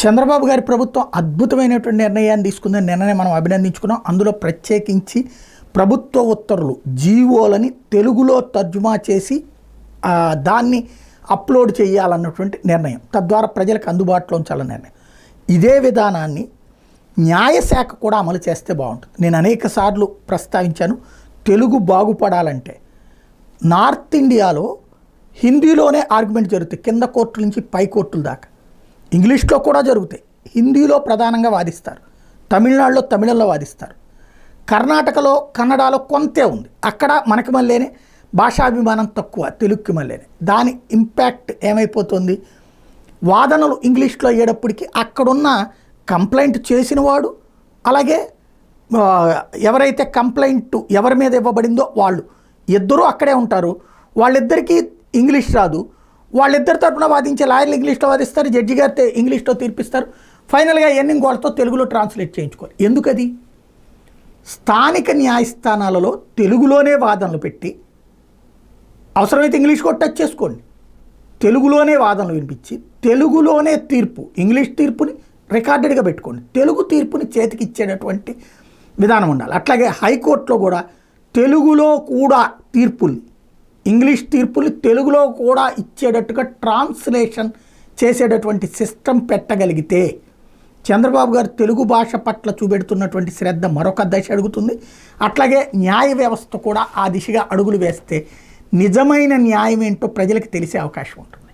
చంద్రబాబు గారి ప్రభుత్వం అద్భుతమైనటువంటి నిర్ణయాన్ని తీసుకుందని నిన్ననే మనం అభినందించుకున్నాం. అందులో ప్రత్యేకించి ప్రభుత్వ ఉత్తర్వులు జీవోలని తెలుగులో తర్జుమా చేసి దాన్ని అప్లోడ్ చేయాలన్నటువంటి నిర్ణయం, తద్వారా ప్రజలకు అందుబాటులో ఉంచాలన్న నిర్ణయం. ఇదే విధానాన్ని న్యాయశాఖ కూడా అమలు చేస్తే బాగుంటుంది. నేను అనేక సార్లు ప్రస్తావించాను, తెలుగు బాగుపడాలంటే నార్త్ ఇండియాలో హిందీలోనే ఆర్గ్యుమెంట్ జరుగుతాయి, కింద కోర్టుల నుంచి పై కోర్టుల దాకా. ఇంగ్లీష్లో కూడా జరుగుతాయి, హిందీలో ప్రధానంగా వాదిస్తారు, తమిళనాడులో తమిళంలో వాదిస్తారు, కర్ణాటకలో కన్నడలో కొంతే ఉంది. అక్కడ మనకి మళ్ళీనే భాషాభిమానం తక్కువ, తెలుగుకి మళ్ళీనే. దాని ఇంపాక్ట్ ఏమైపోతుంది, వాదనలు ఇంగ్లీష్లో అయ్యేటప్పటికి అక్కడున్న కంప్లైంట్ చేసినవాడు అలాగే ఎవరైతే కంప్లైంట్ ఎవరి మీద ఇవ్వబడిందో వాళ్ళు ఇద్దరూ అక్కడే ఉంటారు. వాళ్ళిద్దరికీ ఇంగ్లీష్ రాదు, వాళ్ళిద్దరి తరపున వాదించే లాయర్లు ఇంగ్లీష్లో వాదిస్తారు, జడ్జి గారితో ఇంగ్లీష్లో తీర్పిస్తారు. ఫైనల్గా ఎన్ని వాళ్ళతో తెలుగులో ట్రాన్స్లేట్ చేయించుకోవాలి. ఎందుకది? స్థానిక న్యాయస్థానాలలో తెలుగులోనే వాదనలు పెట్టి, అవసరమైతే ఇంగ్లీష్ కూడా టచ్ చేసుకోండి, తెలుగులోనే వాదనలు వినిపించి తెలుగులోనే తీర్పు, ఇంగ్లీష్ తీర్పుని రికార్డెడ్గా పెట్టుకోండి, తెలుగు తీర్పుని చేతికి ఇచ్చేటటువంటి విధానం ఉండాలి. అట్లాగే హైకోర్టులో కూడా తెలుగులో కూడా తీర్పులు, ఇంగ్లీష్ తీర్పులు తెలుగులో కూడా ఇచ్చేటట్టుగా ట్రాన్స్లేషన్ చేసేటటువంటి సిస్టమ్ పెట్టగలిగితే చంద్రబాబు గారు తెలుగు భాష పట్ల చూపెడుతున్నటువంటి శ్రద్ధ మరొక దశ అడుగుతుంది. అట్లాగే న్యాయ వ్యవస్థ కూడా ఆ దిశగా అడుగులు వేస్తే నిజమైన న్యాయం ఏంటో ప్రజలకు తెలిసే అవకాశం ఉంటుంది.